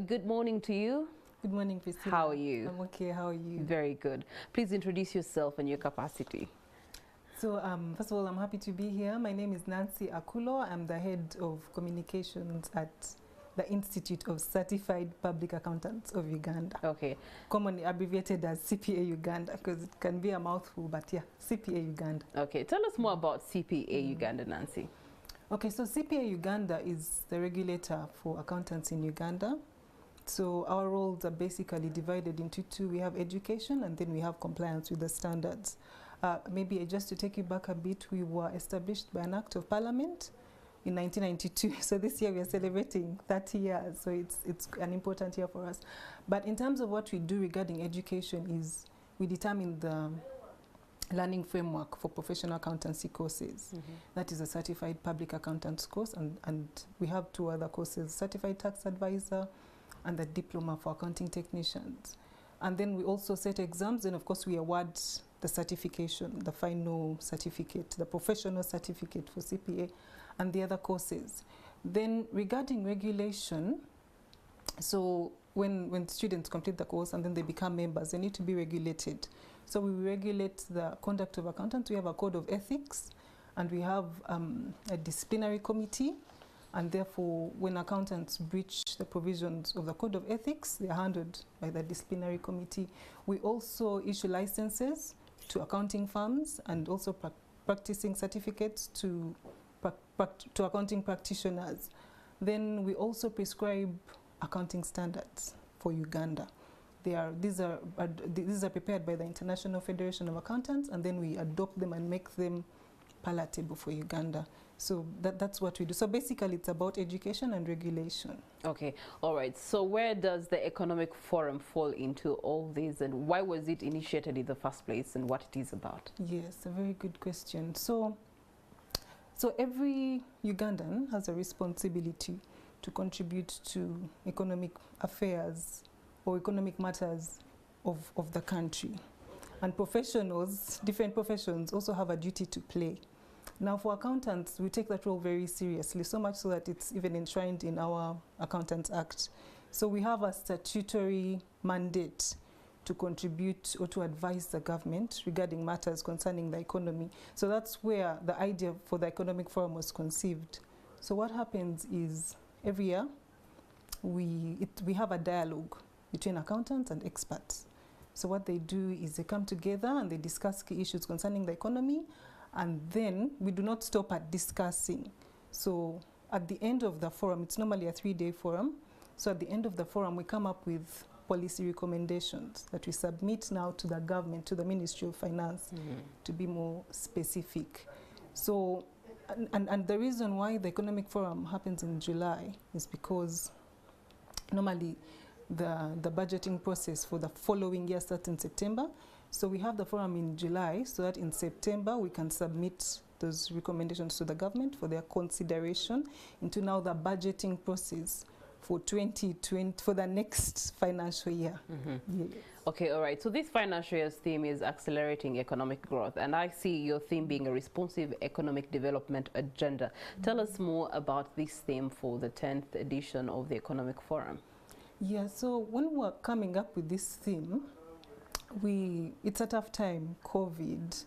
Good morning to you. Good morning, Priscilla. How are you? I'm okay. How are you? Very good. Please introduce yourself and your capacity. So, first of all, I'm happy to be here. My name is Nancy Akulo. I'm the head of communications at the Institute of Certified Public Accountants of Uganda. Okay. Commonly abbreviated as CPA Uganda, because it can be a mouthful, but yeah, CPA Uganda. Okay. Tell us more about CPA Uganda, Nancy. Okay, so CPA Uganda is the regulator for accountants in Uganda. So our roles are basically divided into two. We have education and then we have compliance with the standards. Maybe just to take you back a bit, we were established by an act of parliament in 1992. So this year we are celebrating 30 years. So it's an important year for us. But in terms of what we do regarding education is we determine the learning framework for professional accountancy courses. That is a certified public accountants course, and we have two other courses, certified tax advisor and the diploma for accounting technicians. And then we also set exams, and of course we award the certification, the final certificate, the professional certificate for CPA and the other courses. Then regarding regulation, so when students complete the course and then they become members, they need to be regulated. So we regulate the conduct of accountants. We have a code of ethics, and we have a disciplinary committee. And therefore, when accountants breach the provisions of the code of ethics, they are handled by the disciplinary committee. We also issue licenses to accounting firms and also practicing certificates to accounting practitioners. Then we also prescribe accounting standards for Uganda. These are prepared by the International Federation of Accountants, and then we adopt them and make them palatable for Uganda. So that's what we do. So basically it's about education and regulation. Okay, all right. So where does the Economic Forum fall into all this, and why was it initiated in the first place, and what it is about? Yes, a very good question. So every Ugandan has a responsibility to contribute to economic affairs or economic matters of the country. And professionals, different professions, also have a duty to play. Now for accountants, we take that role very seriously, so much so that it's even enshrined in our Accountants Act. So we have a statutory mandate to contribute or to advise the government regarding matters concerning the economy. So that's where the idea for the Economic Forum was conceived. So what happens is every year we have a dialogue between accountants and experts. So what they do is they come together and they discuss key issues concerning the economy, and then we do not stop at discussing. So at the end of the forum, it's normally a 3-day forum, so at the end of the forum we come up with policy recommendations that we submit now to the government, to the Ministry of Finance, to be more specific. So, and the reason why the Economic Forum happens in July is because normally the budgeting process for the following year starts in September. So we have the forum in July so that in September we can submit those recommendations to the government for their consideration into now the budgeting process for 2020, for the next financial year. Yes. Okay, all right. So this financial year's theme is accelerating economic growth, and I see your theme being a responsive economic development agenda. Tell us more about this theme for the 10th edition of the Economic Forum. Yeah, so when we were coming up with this theme, it's a tough time, COVID,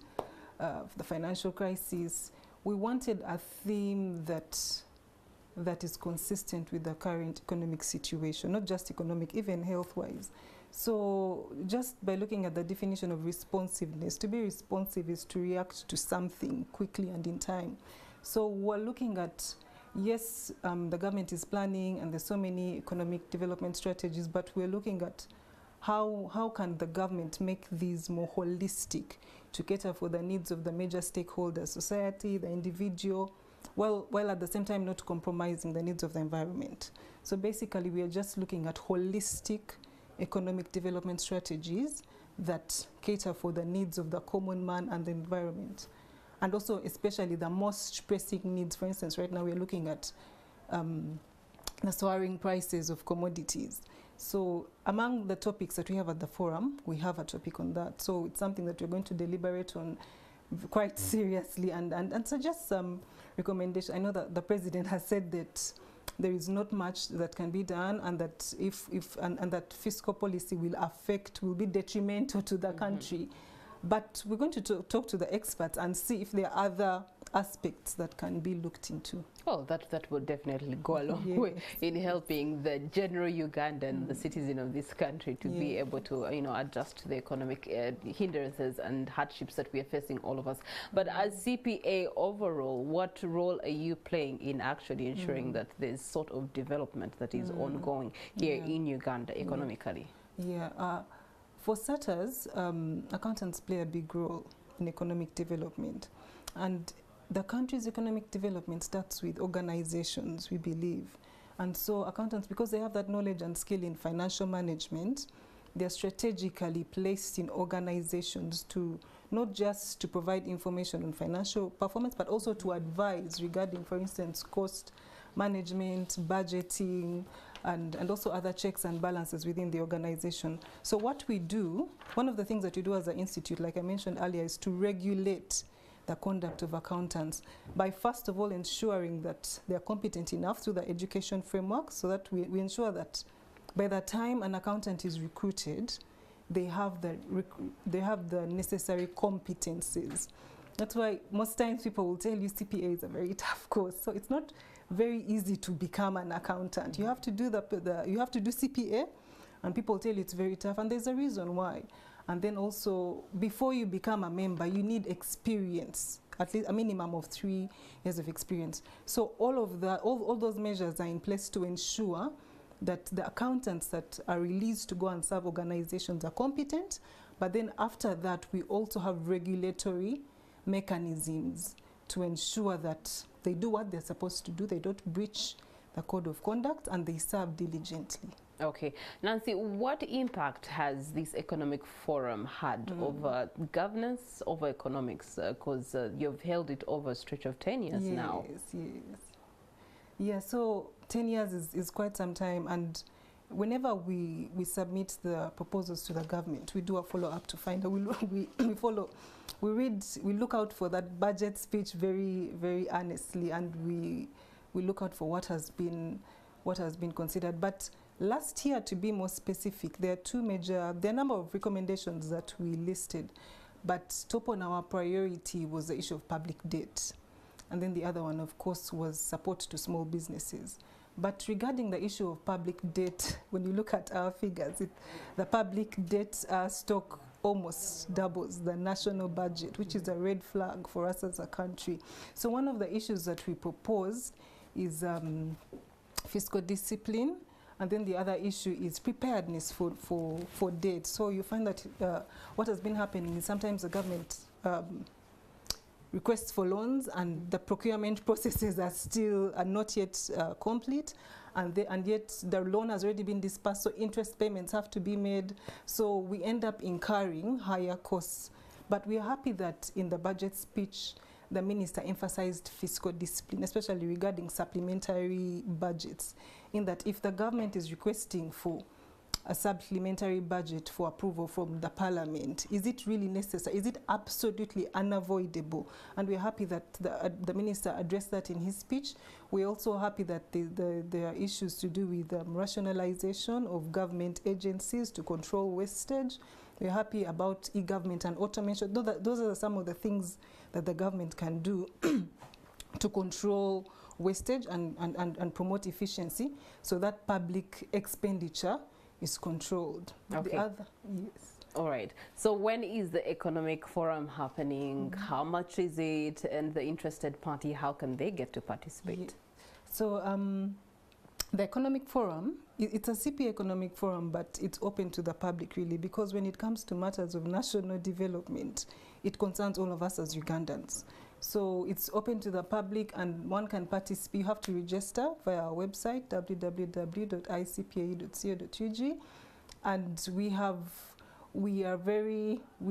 the financial crisis. We wanted a theme that is consistent with the current economic situation, not just economic, even health-wise. So just by looking at the definition of responsiveness, to be responsive is to react to something quickly and in time. So we're looking at, yes, the government is planning and there's so many economic development strategies, but we're looking at how can the government make these more holistic to cater for the needs of the major stakeholders, society, the individual, while at the same time not compromising the needs of the environment. So basically we are just looking at holistic economic development strategies that cater for the needs of the common man and the environment. And also especially the most pressing needs. For instance, right now we're looking at the soaring prices of commodities. So among the topics that we have at the forum, we have a topic on that. So it's something that we're going to deliberate on quite seriously and suggest some recommendations. I know that the president has said that there is not much that can be done, and that and that fiscal policy will be detrimental to the country. But we're going to talk to the experts and see if there are other aspects that can be looked into. Oh, that would definitely go a long way in helping the general Ugandan, the citizen of this country, to be able to, adjust to the economic hindrances and hardships that we are facing, all of us. But as CPA overall, what role are you playing in actually ensuring that there's sort of development that is ongoing here in Uganda economically? For starters, accountants play a big role in economic development, and the country's economic development starts with organizations, we believe. And so accountants, because they have that knowledge and skill in financial management, they're strategically placed in organizations to not just to provide information on financial performance, but also to advise regarding, for instance, cost management, budgeting, and also other checks and balances within the organization. So what we do, one of the things that we do as an institute, like I mentioned earlier, is to regulate the conduct of accountants by first of all ensuring that they are competent enough through the education framework, so that we ensure that by the time an accountant is recruited, they have the necessary competencies. That's why most times people will tell you CPA is a very tough course. So it's not very easy to become an accountant. You have to do you have to do CPA, and people tell you it's very tough, and there's a reason why. And then also, before you become a member, you need experience, at least a minimum of 3 years of experience. So all those measures are in place to ensure that the accountants that are released to go and serve organizations are competent. But then after that, we also have regulatory mechanisms to ensure that they do what they're supposed to do, they don't breach the code of conduct, and they serve diligently. Okay. Nancy, what impact has this economic forum had over governance, over economics? Because you've held it over a stretch of 10 years now. Yes. Yeah, so 10 years is quite some time, and whenever we submit the proposals to the government, we do a follow-up to find out, we look out for that budget speech very, very earnestly, and we look out for what has been considered. But last year, to be more specific, there are a number of recommendations that we listed, but top on our priority was the issue of public debt. And then the other one, of course, was support to small businesses. But regarding the issue of public debt, when you look at our figures, the public debt stock almost doubles the national budget, which is a red flag for us as a country. So one of the issues that we proposed is fiscal discipline, and then the other issue is preparedness for debt. So you find that what has been happening is sometimes the government requests for loans, and the procurement processes are not yet complete, and yet the loan has already been disbursed, so interest payments have to be made. So we end up incurring higher costs. But we are happy that in the budget speech, the minister emphasized fiscal discipline, especially regarding supplementary budgets, in that if the government is requesting for a supplementary budget for approval from the parliament, is it really necessary? Is it absolutely unavoidable? And we're happy that the minister addressed that in his speech. We're also happy that there are issues to do with rationalization of government agencies to control wastage. We're happy about e-government and automation. Those are some of the things that the government can do to control wastage and promote efficiency, so that public expenditure is controlled. Okay. Yes. All right. So when is the economic forum happening? How much is it? And the interested party, how can they get to participate? Yeah. So the economic forum, it's a CPA economic forum, but it's open to the public really, because when it comes to matters of national development, it concerns all of us as Ugandans. So it's open to the public, and one can participate. You have to register via our website, www.icpa.co.ug, and we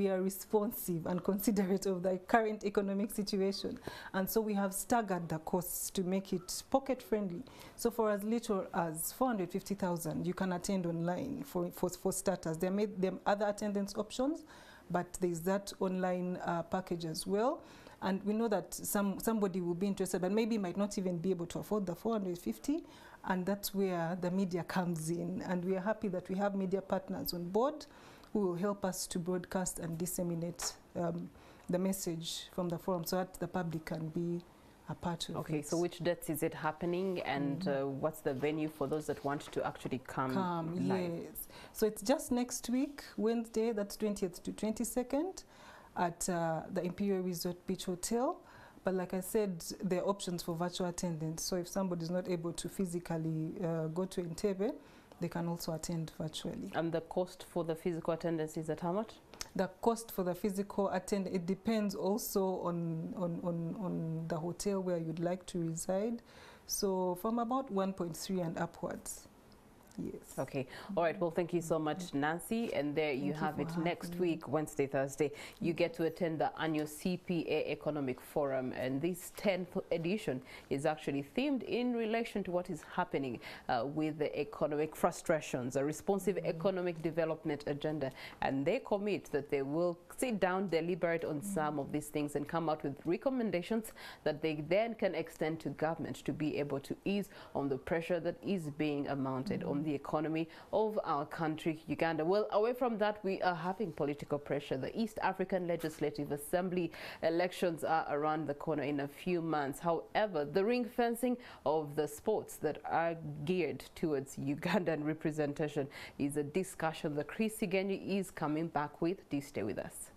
are responsive and considerate of the current economic situation, and so we have staggered the costs to make it pocket friendly. So for as little as 450,000, you can attend online for starters. There are other attendance options, but there's that online package as well. And we know that somebody will be interested, but maybe might not even be able to afford the 450. and that's where the media comes in. And we are happy that we have media partners on board who will help us to broadcast and disseminate the message from the forum so that the public can be a part of it. Okay, so which dates is it happening, and what's the venue for those that want to actually come live? Yes. So it's just next week, Wednesday, that's 20th to 22nd, at the Imperial Resort Beach Hotel. But like I said, there are options for virtual attendance. So if somebody is not able to physically go to Entebbe, they can also attend virtually. And the cost for the physical attendance is at how much? The cost for the physical attendance, it depends also on the hotel where you'd like to reside. So from about 1.3 and upwards. Yes. Okay. All right. Well, thank you so much, Nancy. And there you have it. Next week, Wednesday, Thursday, you get to attend the annual CPA Economic Forum. And this 10th edition is actually themed in relation to what is happening with the economic frustrations, a responsive economic development agenda. And they commit that they will sit down, deliberate on some of these things and come out with recommendations that they then can extend to government to be able to ease on the pressure that is being mounted on the economy of our country, Uganda. Well, away from that, we are having political pressure. The East African Legislative Assembly elections are around the corner in a few months. However, the ring fencing of the sports that are geared towards Ugandan representation is a discussion that Chris Sigenyi is coming back with. Do stay with us.